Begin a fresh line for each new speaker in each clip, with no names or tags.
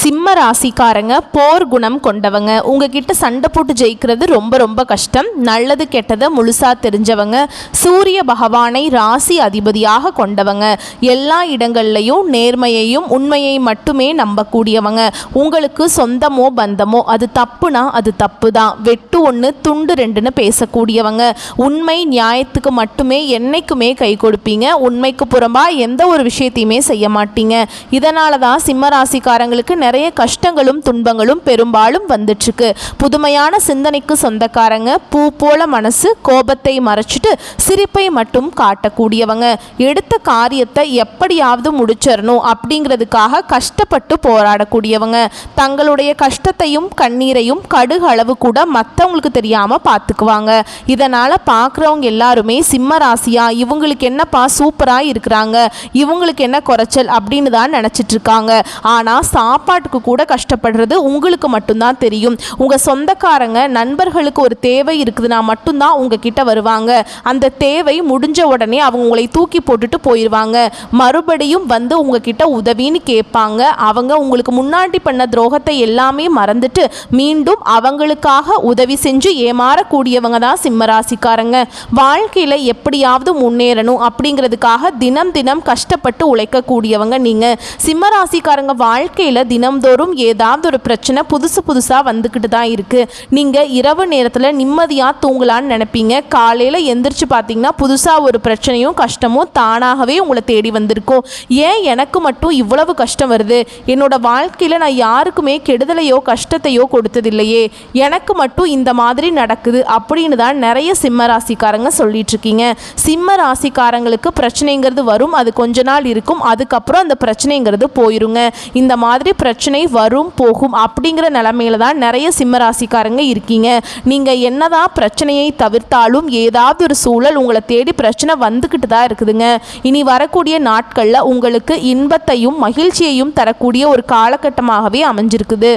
சிம்ம ராசிக்காரங்க போர் குணம் கொண்டவங்க. உங்ககிட்ட சண்டை போட்டு ஜெயிக்கிறது ரொம்ப ரொம்ப கஷ்டம். நல்லது கெட்டதை முழுசா தெரிஞ்சவங்க. சூரிய பகவானை ராசி அதிபதியாக கொண்டவங்க. எல்லா இடங்கள்லையும் நேர்மையையும் உண்மையை மட்டுமே நம்பக்கூடியவங்க. உங்களுக்கு சொந்தமோ பந்தமோ அது தப்புனா அது தப்பு தான், வெட்டு ஒன்று துண்டு ரெண்டுன்னு பேசக்கூடியவங்க. உண்மை நியாயத்துக்கு மட்டுமே என்னைக்குமே கை கொடுப்பீங்க. உண்மைக்கு புறம்பா எந்த ஒரு விஷயத்தையுமே செய்ய மாட்டீங்க. இதனால தான் சிம்ம ராசிக்காரங்களுக்கு நிறைய கஷ்டங்களும் துன்பங்களும் பெரும்பாலும் வந்துட்டுருக்கு. புதுமையான சிந்தனைக்கு சொந்தக்காரங்க. பூ போல மனசு, கோபத்தை மறைச்சிட்டு சிரிப்பை மட்டும் காட்டக்கூடியவங்க. எடுத்த காரியத்தை எப்படியாவது முடிச்சிடணும் அப்படிங்கிறதுக்காக கஷ்டப்பட்டு போராடக்கூடியவங்க. தங்களுடைய கஷ்டத்தையும் கண்ணீரையும் கடுகு அளவு கூட மற்றவங்களுக்கு தெரியாமல் பார்த்துக்குவாங்க. இதனால் பார்க்குறவங்க எல்லாருமே சிம்ம ராசியா, இவங்களுக்கு என்னப்பா சூப்பராக இருக்கிறாங்க, இவங்களுக்கு என்ன குறைச்சல் அப்படின்னு தான் நினச்சிட்டு இருக்காங்க. ஆனால் சாப்பாட்டுக்கு கூட கஷ்டப்படுறது உங்களுக்கு மட்டும்தான் தெரியும். உங்கள் சொந்தக்காரங்க நண்பர்களுக்கு ஒரு தேவை இருக்குதுன்னா மட்டும்தான் உங்ககிட்ட வருவாங்க. அந்த தேவை முடிஞ்ச உடனே அவங்க உங்களை தூக்கி போட்டுட்டு போயிடுவாங்க. மறுபடியும் வந்து உங்ககிட்ட உதவின்னு கேட்பாங்க. அவங்க உங்களுக்கு முன்னாடி பண்ண துரோகத்தை எல்லாமே மறந்துட்டு மீண்டும் அவங்களுக்காக உதவி செஞ்சு ஏமாறக்கூடியவங்க தான் சிம்மராசிக்காரங்க. வாழ்க்கையில் எப்படியாவது முன்னேறணும் அப்படிங்கிறதுக்காக தினம் தினம் கஷ்டப்பட்டு உழைக்கக்கூடியவங்க நீங்கள். சிம்மராசிக்காரங்க வாழ்க்கையில் தினம்தோறும் ஏதாவது ஒரு பிரச்சனை புதுசாக வந்துக்கிட்டு தான் இருக்குது. நீங்கள் இரவு நேரத்தில் நிம்மதியாக தூங்கலான்னு நினைப்பீங்க. காலையில் எந்திரிச்சு பார்த்தீங்கன்னா புதுசாக ஒரு பிரச்சனையும் கஷ்டமும் தானாகவே உங்களை தேடி வந்திருக்கும். ஏன் எனக்கு மட்டும் இவ்வளவு கஷ்டம் வருது, என்னோட வாழ்க்கையில் நான் யாருக்குமே கெடுதலையோ கஷ்டத்தையோ கொடுத்ததில்லையே, எனக்கு மட்டும் இந்த மாதிரி நடக்குது அப்படின்னு தான் நிறைய சிம்ம ராசிக்காரங்க சொல்லிட்டு இருக்கீங்க. சிம்ம ராசிக்காரங்களுக்கு பிரச்சனைங்கிறது வரும், அது கொஞ்ச நாள் இருக்கும், அதுக்கப்புறம் அந்த பிரச்சனைங்கிறது போயிருங்க. இந்த மாதிரி பிரச்சனை வரும் போகும் அப்படிங்கிற நிலைமையில தான் நிறைய சிம்மராசிக்காரங்க இருக்கீங்க. நீங்கள் என்னதான் பிரச்சனையை தவிர்த்தாலும் ஏதாவது ஒரு சூழல் உங்களை தேடி பிரச்சனை வந்துக்கிட்டு தான் இருக்குதுங்க. இனி வரக்கூடிய நாட்களில் உங்களுக்கு இன்பத்தையும் மகிழ்ச்சியையும் தரக்கூடிய ஒரு காலகட்டமாகவே அமைஞ்சிருக்குது.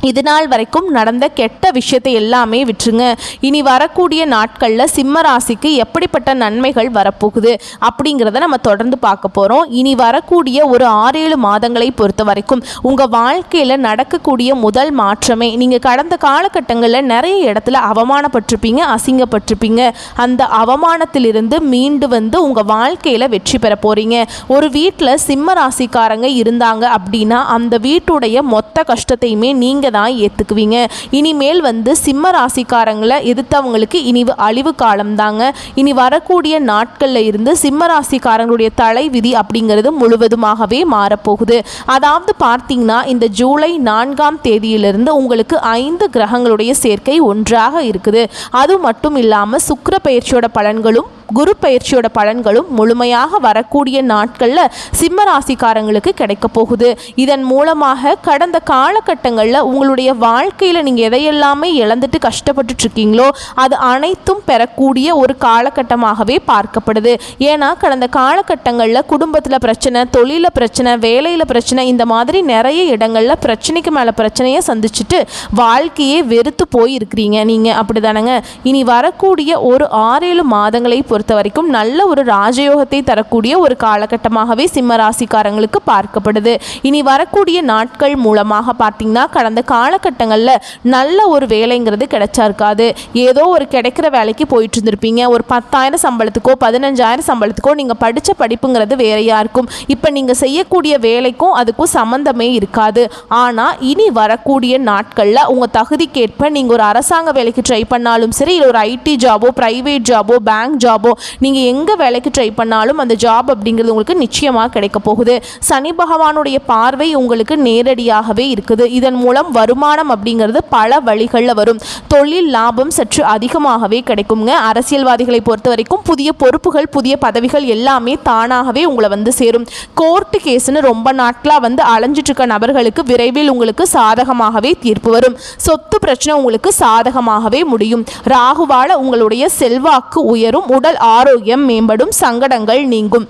இது நாள் வரைக்கும் நடந்த கெட்ட விஷயத்தை எல்லாமே விட்டுருங்க. இனி வரக்கூடிய நாட்களில் சிம்ம ராசிக்கு எப்படிப்பட்ட நன்மைகள் வரப்போகுது அப்படிங்கிறத நம்ம தொடர்ந்து பார்க்க போகிறோம். இனி வரக்கூடிய ஒரு 6-7 மாதங்களை பொறுத்த வரைக்கும் உங்கள் வாழ்க்கையில் நடக்கக்கூடிய முதல் மாற்றமே, நீங்கள் கடந்த காலகட்டங்களில் நிறைய இடத்துல அவமானப்பட்டிருப்பீங்க, அசிங்கப்பட்டிருப்பீங்க. அந்த அவமானத்திலிருந்து மீண்டு வந்து உங்கள் வாழ்க்கையில் வெற்றி பெற போகிறீங்க. ஒரு வீட்டில் சிம்ம ராசிக்காரங்க இருந்தாங்க அப்படின்னா அந்த வீட்டுடைய மொத்த கஷ்டத்தையுமே நீங்கள் தான் ஏற்றுக்குவீங்க. இனிமேல் வந்து சிம்ம ராசிக்காரங்களை எதிர்த்தவங்களுக்கு இனி அழிவு காலம் தாங்க. இனி வரக்கூடிய நாட்களில் இருந்து சிம்ம ராசிக்காரங்களுடைய தலை விதி அப்படிங்கிறது முழுவதுமாகவே மாறப்போகுது. அதாவது பார்த்தீங்கன்னா இந்த ஜூலை 4ஆம் தேதியிலிருந்து உங்களுக்கு 5 கிரகங்களுடைய சேர்க்கை ஒன்றாக இருக்குது. அது மட்டும் இல்லாமல் சுக்கிர பயிற்சியோட பலன்களும் குரு பயிற்சியோட பலன்களும் முழுமையாக வரக்கூடிய நாட்களில் சிம்ம ராசிக்காரங்களுக்கு கிடைக்க போகுது. இதன் மூலமாக கடந்த காலகட்டங்களில் உங்களுடைய வாழ்க்கையில் நீங்கள் எதையெல்லாமே இழந்துட்டு கஷ்டப்பட்டுட்டு இருக்கீங்களோ அது அனைத்தும் பெறக்கூடிய ஒரு காலகட்டமாகவே பார்க்கப்படுது. ஏன்னா கடந்த காலகட்டங்களில் குடும்பத்தில் பிரச்சனை, தொழிலில் பிரச்சனை, வேலையில் பிரச்சனை, இந்த மாதிரி நிறைய இடங்களில் பிரச்சனைக்கு மேலே பிரச்சனையை சந்திச்சுட்டு வாழ்க்கையே வெறுத்து போய் இருக்கிறீங்க நீங்கள், அப்படி தானேங்க. இனி வரக்கூடிய ஒரு 6-7 மாதங்களை பொறுத்த வரைக்கும் நல்ல ஒரு ராஜயோகத்தை தரக்கூடிய ஒரு காலகட்டமாகவே சிம்ம ராசிக்காரங்களுக்கு பார்க்கப்படுது. இனி வரக்கூடிய நாட்கள் மூலமாக பார்த்தீங்கன்னா கடந்த காலகட்டங்களில் நல்ல ஒரு வேலைங்கிறது கிடைச்சா இருக்காது. ஏதோ ஒரு கிடைக்கிற வேலைக்கு போயிட்டு இருந்திருப்பீங்க. ஒரு 10,000 சம்பளத்துக்கோ 15,000 சம்பளத்துக்கோ நீங்கள் படித்த படிப்புங்கிறது வேறையாக இருக்கும். இப்போ நீங்கள் செய்யக்கூடிய வேலைக்கும் அதுக்கும் சம்மந்தமே இருக்காது. ஆனால் இனி வரக்கூடிய நாட்களில் உங்கள் தகுதிக்கேற்ப நீங்கள் ஒரு அரசாங்க வேலைக்கு ட்ரை பண்ணாலும் சரி, இல்லை ஒரு ஐடி ஜாபோ, ப்ரைவேட் ஜாபோ, பேங்க் ஜாபோ, நீங்கள் எங்கே வேலைக்கு ட்ரை பண்ணாலும் அந்த ஜாப் அப்படிங்கிறது உங்களுக்கு நிச்சயமாக கிடைக்க போகுது. சனி பகவானுடைய பார்வை உங்களுக்கு நேரடியாகவே இருக்குது. இதன் மூலம் வருமானம் அப்படிங்கிறது பல வழிகளில் வரும். தொழில் லாபம் சற்று அதிகமாகவே கிடைக்குங்க. அரசியல்வாதிகளை பொறுத்த வரைக்கும் புதிய பொறுப்புகள், புதிய பதவிகள் எல்லாமே தானாகவே உங்களை வந்து சேரும். கோர்ட்டு கேஸ்ன்னு ரொம்ப நாட்களாக வந்து அலைஞ்சிட்டு இருக்க நபர்களுக்கு விரைவில் உங்களுக்கு சாதகமாகவே தீர்ப்பு வரும். சொத்து பிரச்சனை உங்களுக்கு சாதகமாகவே முடியும். ராகுவால உங்களுடைய செல்வாக்கு உயரும், உடல் ஆரோக்கியம் மேம்படும், சங்கடங்கள் நீங்கும்.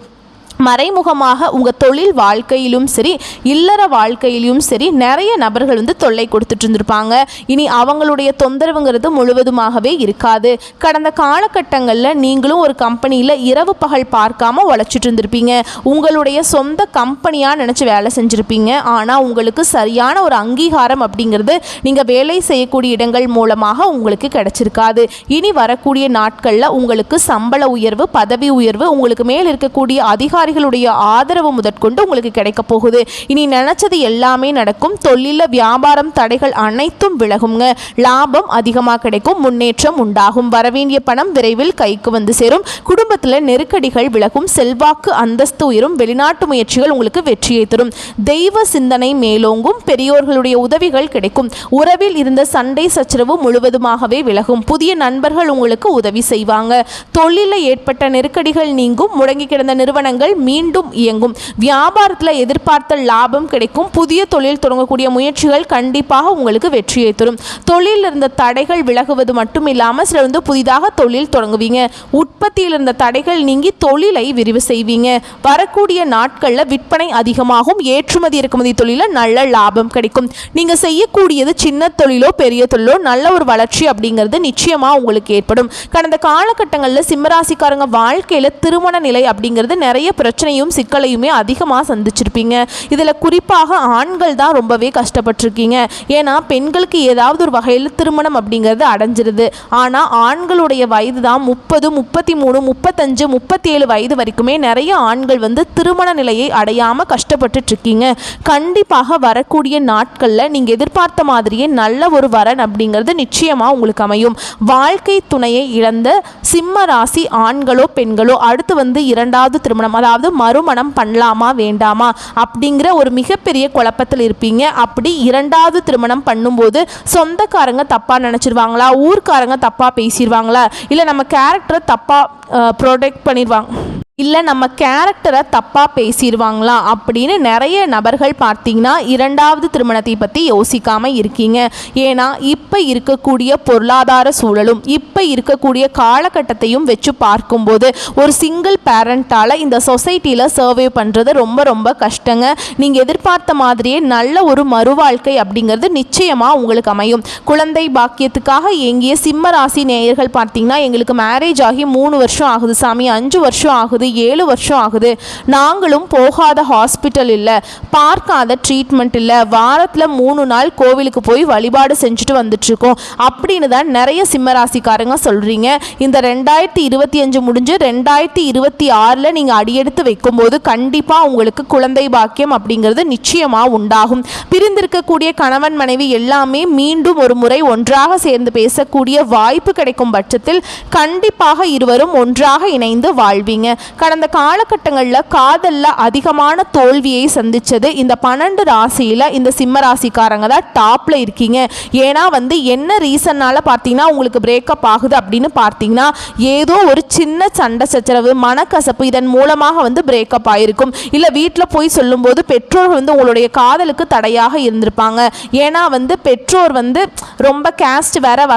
மறைமுகமாக உங்கள் தொழில் வாழ்க்கையிலும் சரி இல்லற வாழ்க்கையிலும் சரி நிறைய நபர்கள் வந்து தொல்லை கொடுத்துட்டு இருந்திருப்பாங்க. இனி அவங்களுடைய தொந்தரவுங்கிறது முழுவதுமாகவே இருக்காது. கடந்த காலகட்டங்களில் நீங்களும் ஒரு கம்பெனியில் இரவு பகல் பார்க்காம உழைச்சிட்டு இருந்திருப்பீங்க. உங்களுடைய சொந்த கம்பெனியாக நினச்சி வேலை செஞ்சுருப்பீங்க. ஆனால் உங்களுக்கு சரியான ஒரு அங்கீகாரம் அப்படிங்கிறது நீங்கள் வேலை செய்யக்கூடிய இடங்கள் மூலமாக உங்களுக்கு கிடைச்சிருக்காது. இனி வரக்கூடிய நாட்களில் உங்களுக்கு சம்பள உயர்வு, பதவி உயர்வு, உங்களுக்கு மேல் இருக்கக்கூடிய அதிகாரிகளுடைய ஆதரவு முதற்கொண்டு உங்களுக்கு கிடைக்க போகுது. இனி நினைச்சது எல்லாமே நடக்கும். தொழில வியாபாரம் தடைகள் அனைத்தும் விலகுங்க. லாபம் அதிகமாக கிடைக்கும். முன்னேற்றம் உண்டாகும். வரவேண்டிய பணம் விரைவில் கைக்கு வந்து சேரும். குடும்பத்தில் நெருக்கடிகள் விலகும். செல்வாக்கு அந்தஸ்து உயரும். வெளிநாட்டு முயற்சிகள் உங்களுக்கு வெற்றியை தரும். தெய்வ சிந்தனை மேலோங்கும். பெரியோர்களுடைய உதவிகள் கிடைக்கும். உறவில் இருந்த சண்டை சச்சரவு முழுவதுமாகவே விலகும். புதிய நண்பர்கள் உங்களுக்கு உதவி செய்வாங்க. தொழிலில் ஏற்பட்ட நெருக்கடிகள் நீங்கும். முடங்கி கிடந்த நிறுவனங்கள் மீண்டும் இயங்கும். வியாபாரத்தில் எதிர்பார்த்த லாபம் கிடைக்கும். புதிய தொழில் தொடங்கக்கூடிய முயற்சிகள் கண்டிப்பாக உங்களுக்கு வெற்றியை தரும். தொழிலில் இருந்த தடைகள் விலகுவது மட்டும் இல்லாமல் சிலர் வந்து புதிதாக தொழில் தொடங்குவீங்க. உற்பத்தியில் இருந்த தடைகள் நீங்கி தொழிலை விரிவு செய்வீங்க. வரக்கூடிய நாட்களில் விற்பனை அதிகமாகும். ஏற்றுமதி இறக்குமதி தொழிலில் நல்ல லாபம் கிடைக்கும். நீங்கள் செய்யக்கூடியது சின்ன தொழிலோ பெரிய தொழிலோ நல்ல ஒரு வளர்ச்சி அப்படிங்கிறது நிச்சயமாக உங்களுக்கு ஏற்படும். கடந்த காலகட்டங்களில் சிம்மராசிக்காரங்க வாழ்க்கையில் திருமண நிலை அப்படிங்கிறது நிறைய பிரச்சனையும் சிக்கலையுமே அதிகமாக சந்திச்சிருப்பீங்க. இதில் குறிப்பாக ஆண்கள் தான் ரொம்பவே கஷ்டப்பட்டிருக்கீங்க. ஏன்னா பெண்களுக்கு ஏதாவது ஒரு வகையில் திருமணம் அப்படிங்கிறது அடைஞ்சிருது. ஆனால் ஆண்களுடைய வயது தான் 30, 33, 35, 37 வயது வரைக்குமே நிறைய ஆண்கள் வந்து திருமண நிலையை அடையாமல் கஷ்டப்பட்டுட்டு இருக்கீங்க. கண்டிப்பாக வரக்கூடிய நாட்களில் நீங்கள் எதிர்பார்த்த மாதிரியே நல்ல ஒரு வரன் அப்படிங்கிறது நிச்சயமாக உங்களுக்கு அமையும். வாழ்க்கை துணையை இழந்த சிம்ம ராசி ஆண்களோ பெண்களோ அடுத்து வந்து இரண்டாவது திருமணம், அதாவது மறுமணம் பண்ணலாமா வேண்டாமா அப்படிங்கிற ஒரு மிகப்பெரிய குழப்பத்தில் இருப்பீங்க. அப்படி இரண்டாவது திருமணம் பண்ணும்போது சொந்தக்காரங்க தப்பாக நினச்சிருவாங்களா, ஊர்க்காரங்க தப்பாக பேசிடுவாங்களா, இல்லை நம்ம கேரக்டரை தப்பாக ப்ரொடெக்ட் பண்ணிடுவாங்க, இல்லை நம்ம கேரக்டரை தப்பாக பேசிடுவாங்களா அப்படின்னு நிறைய நபர்கள் பார்த்தீங்கன்னா இரண்டாவது திருமணத்தை பற்றி யோசிக்காமல் இருக்கீங்க. ஏன்னா இப்போ இருக்கக்கூடிய பொருளாதார சூழலும் இப்போ இருக்கக்கூடிய காலகட்டத்தையும் வச்சு பார்க்கும்போது ஒரு சிங்கிள் பேரண்ட்டால் இந்த சொசைட்டியில் சர்வே பண்ணுறது ரொம்ப ரொம்ப கஷ்டங்க. நீங்கள் எதிர்பார்த்த மாதிரியே நல்ல ஒரு மறுவாழ்க்கை அப்படிங்கிறது நிச்சயமாக உங்களுக்கு அமையும். குழந்தை பாக்கியத்துக்காக ஏங்கிய சிம்ம ராசி நேயர்கள் பார்த்தீங்கன்னா எங்களுக்கு மேரேஜ் ஆகி 3 வருஷம் ஆகுது சாமி, 5 வருஷம் ஆகுது, 7 வருஷம் ஆகுது, நாங்களும் போகாத ஹாஸ்பிட்டல் இல்லை, பார்க்காத ட்ரீட்மெண்ட் இல்லை, வாரத்தில் 3 நாள் கோவிலுக்கு போய் வழிபாடு செஞ்சுட்டு வந்துட்டுருக்கோம் அப்படின்னு தான் நிறைய சிம்மராசிக்காரங்க சொல்கிறீங்க. இந்த 2025 முடிஞ்சு 2026 நீங்கள் அடியெடுத்து வைக்கும்போது கண்டிப்பாக உங்களுக்கு குழந்தை பாக்கியம் அப்படிங்கிறது நிச்சயமாக உண்டாகும். பிரிந்திருக்கக்கூடிய கணவன் மனைவி எல்லாமே மீண்டும் ஒரு முறை ஒன்றாக சேர்ந்து பேசக்கூடிய வாய்ப்பு கிடைக்கும் பட்சத்தில் கண்டிப்பாக இருவரும் ஒன்றாக இணைந்து வாழ்வீங்க. கடந்த காலகட்டங்களில் காதலில் அதிகமான தோல்வியை சந்தித்தது இந்த 12 ராசியில் இந்த சிம்ம ராசிக்காரங்க தான் டாப்பில் இருக்கீங்க. ஏன்னா வந்து என்ன ரீசன்னால் பார்த்தீங்கன்னா உங்களுக்கு பிரேக்கப் ஆகுது அப்படின்னு பார்த்தீங்கன்னா ஏதோ ஒரு சின்ன சண்டை சச்சரவு, மனக்கசப்பு, இதன் மூலமாக வந்து பிரேக்கப் ஆகிருக்கும். இல்லை வீட்டில் போய் சொல்லும்போது பெற்றோர்கள் வந்து உங்களுடைய காதலுக்கு தடையாக இருந்திருப்பாங்க. ஏன்னா வந்து பெற்றோர் வந்து ரொம்ப கேஸ்ட் வேற,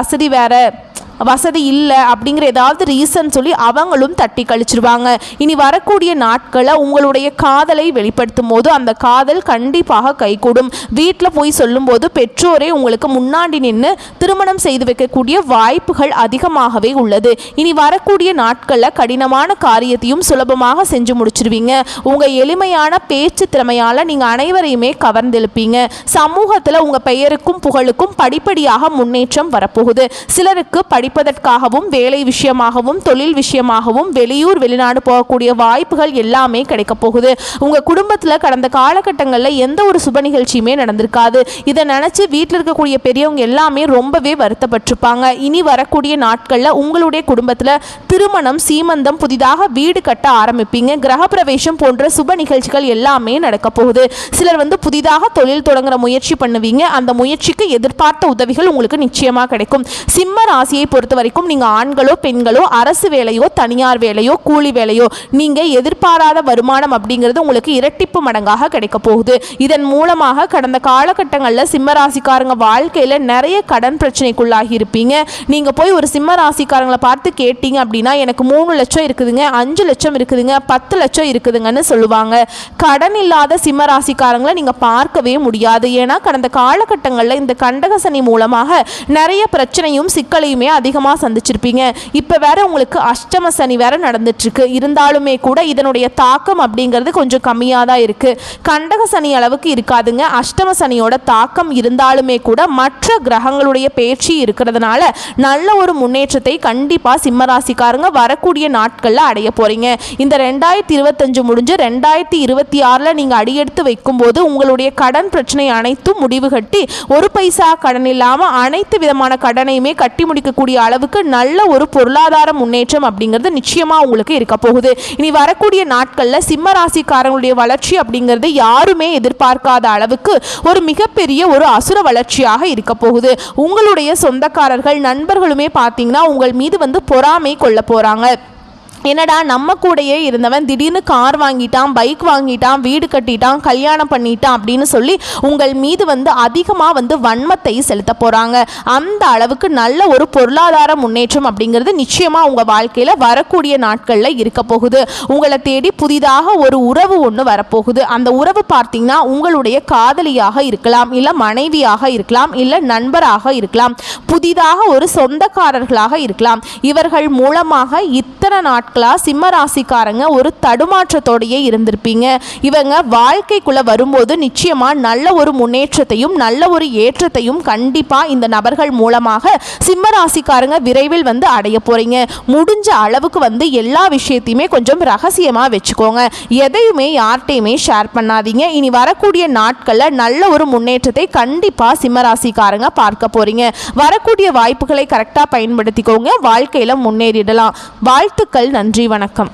வசதி இல்லை அப்படிங்கிற ஏதாவது ரீசன் சொல்லி அவங்களும் தட்டி கழிச்சிருவாங்க. இனி வரக்கூடிய நாட்களில் உங்களுடைய காதலை வெளிப்படுத்தும் போது அந்த காதல் கண்டிப்பாக கைகூடும். வீட்டில் போய் சொல்லும்போது பெற்றோரே உங்களுக்கு முன்னாடி நின்று திருமணம் செய்து வைக்கக்கூடிய வாய்ப்புகள் அதிகமாகவே உள்ளது. இனி வரக்கூடிய நாட்களில் கடினமான காரியத்தையும் சுலபமாக செஞ்சு முடிச்சிருவீங்க. உங்கள் எளிமையான பேச்சு திறமையால் நீங்கள் அனைவரையுமே கவர்ந்தெழுப்பீங்க. சமூகத்தில் உங்கள் பெயருக்கும் புகழுக்கும் படிப்படியாக முன்னேற்றம் வரப்போகுது. சிலருக்கு படிப்பதற்காகவும் வேலை விஷயமாகவும் தொழில் விஷயமாகவும் வெளியூர் வெளிநாடு போகக்கூடிய வாய்ப்புகள் எல்லாமே கிடைக்க போகுது. உங்கள் குடும்பத்தில் கடந்த காலகட்டங்களில் எந்த ஒரு சுப நிகழ்ச்சியுமே நடந்திருக்காது. இதை நினச்சி வீட்டில் இருக்கக்கூடிய பெரியவங்க எல்லாமே ரொம்பவே வருத்தப்பட்டிருப்பாங்க. இனி வரக்கூடிய நாட்களில் உங்களுடைய குடும்பத்தில் திருமணம், சீமந்தம், புதிதாக வீடு கட்ட ஆரம்பிப்பீங்க. கிரகப்பிரவேசம் போன்ற சுப நிகழ்ச்சிகள் எல்லாமே நடக்க போகுது. சிலர் வந்து புதிதாக தொழில் தொடங்குற முயற்சி பண்ணுவீங்க. அந்த முயற்சிக்கு எதிர்பார்த்த உதவிகள் உங்களுக்கு நிச்சயமாக கிடைக்கும். சிம்ம ராசியை பொறுத்த வரைக்கும் நீங்கள் ஆண்களோ பெண்களோ அரசு வேலையோ தனியார் வேலையோ கூலி வேலையோ நீங்கள் எதிர்பாராத வருமானம் அப்படிங்கிறது உங்களுக்கு இரட்டிப்பு மடங்காக கிடைக்க போகுது. இதன் மூலமாக கடந்த காலகட்டங்களில் சிம்ம ராசிக்காரங்க வாழ்க்கையில் நிறைய கடன் பிரச்சனைக்குள்ளாகி இருப்பீங்க. நீங்கள் போய் ஒரு சிம்ம ராசிக்காரங்களை பார்த்து கேட்டீங்க அப்படின்னா எனக்கு 3 லட்சம் இருக்குதுங்க, 5 லட்சம் இருக்குதுங்க, 10 லட்சம் இருக்குதுங்கன்னு சொல்லுவாங்க. கடன் இல்லாத சிம்ம ராசிக்காரங்களை நீங்கள் பார்க்கவே முடியாது. ஏன்னா கடந்த காலகட்டங்களில் இந்த கண்டக சனி மூலமாக நிறைய பிரச்சனையும் சிக்கலையுமே அதிகமாக சந்திச்சிருப்பீங்க. இப்போ வேற உங்களுக்கு அஷ்டம சனி வேற நடந்துட்டு இருக்கு. இருந்தாலுமே கூட இதனுடைய தாக்கம் அப்படிங்கிறது கொஞ்சம் கம்மியாக தான் இருக்கு. கண்டக சனி அளவுக்கு இருக்காதுங்க. அஷ்டம சனியோட தாக்கம் இருந்தாலுமே கூட மற்ற கிரகங்களுடைய பேச்சு இருக்கிறதுனால நல்ல ஒரு முன்னேற்றத்தை கண்டிப்பாக சிம்மராசிக்காரங்க வரக்கூடிய நாட்களில் அடைய போறீங்க. இந்த 2025 முடிஞ்சு 2026 நீங்கள் அடியெடுத்து வைக்கும்போது உங்களுடைய கடன் பிரச்சனை அனைத்தும் முடிவு கட்டி ஒரு பைசா கடன் இல்லாமல் அனைத்து விதமான கடனையுமே கட்டி முடிக்கக்கூடிய அளவுக்கு நல்ல ஒரு பொருளாதார முன்னேற்றம் அப்படிங்கிறது நிச்சயமா உங்களுக்கு இருக்க போகுது. இனி வரக்கூடிய நாட்களில் சிம்ம ராசிக்காரங்களுடைய வளர்ச்சி அப்படிங்கிறது யாருமே எதிர்பார்க்காத அளவுக்கு ஒரு மிகப்பெரிய ஒரு அசுர வளர்ச்சியாக இருக்க போகுது. உங்களுடைய சொந்தக்காரர்கள் நண்பர்களுமே பார்த்தீங்கன்னா உங்கள் மீது பொறாமை கொள்ள போறாங்க. என்னடா நம்ம கூடயே இருந்தவன் திடீர்னு கார் வாங்கிட்டான், பைக் வாங்கிட்டான், வீடு கட்டிட்டான், கல்யாணம் பண்ணிட்டான் அப்படின்னு சொல்லி உங்கள் மீது அதிகமாக வன்மத்தை செலுத்த போகிறாங்க. அந்த அளவுக்கு நல்ல ஒரு பொருளாதார முன்னேற்றம் அப்படிங்கிறது நிச்சயமாக உங்கள் வாழ்க்கையில் வரக்கூடிய நாட்களில் இருக்க போகுது. உங்களை தேடி புதிதாக ஒரு உறவு ஒன்று வரப்போகுது. அந்த உறவு பார்த்தீங்கன்னா உங்களுடைய காதலியாக இருக்கலாம், இல்லை மனைவியாக இருக்கலாம், இல்லை நண்பராக இருக்கலாம், புதிதாக ஒரு சொந்தக்காரர்களாக இருக்கலாம். இவர்கள் மூலமாக இத்தனை நாட்கள் சிம்ம ராசிக்காரங்க ஒரு தடுமாற்றத்தோடையே இருந்திருப்பீங்க. இவங்க வாழ்க்கைக்குள்ள வரும்போது நிச்சயமா நல்ல ஒரு முன்னேற்றத்தையும் நல்ல ஒரு ஏற்றத்தையும் கண்டிப்பா இந்த நபர்கள் மூலமாக சிம்ம ராசிக்காரங்க விரைவில் அடைய போறீங்க. முடிஞ்ச அளவுக்கு எல்லா விஷயத்தையுமே கொஞ்சம் ரகசியமா வச்சுக்கோங்க. எதையுமே யார்கிட்டையுமே ஷேர் பண்ணாதீங்க. இனி வரக்கூடிய நாட்கள்ல நல்ல ஒரு முன்னேற்றத்தை கண்டிப்பா சிம்ம ராசிக்காரங்க பார்க்க போறீங்க. வரக்கூடிய வாய்ப்புகளை கரெக்டா பயன்படுத்திக்கோங்க. வாழ்க்கையில முன்னேறிடலாம். வாழ்த்துக்கள். நன்றி, வணக்கம்.